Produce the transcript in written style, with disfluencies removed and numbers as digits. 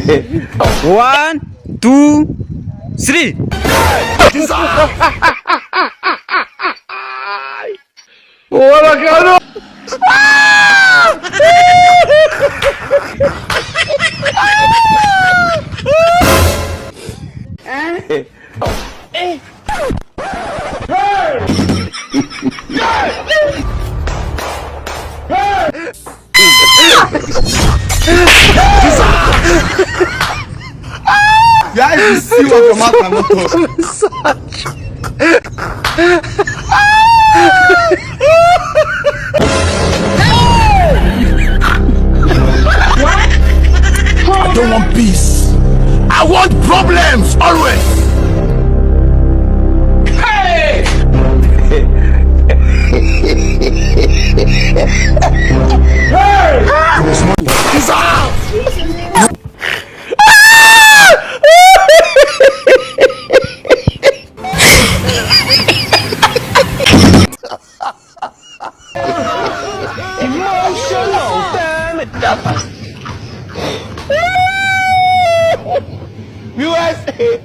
1, 2, 3. Wala ka ano? Guys, you see what your mouth na moto. I don't want peace. I want problems always. Hey! Hey! Peace out! Emotional, damn it! USA!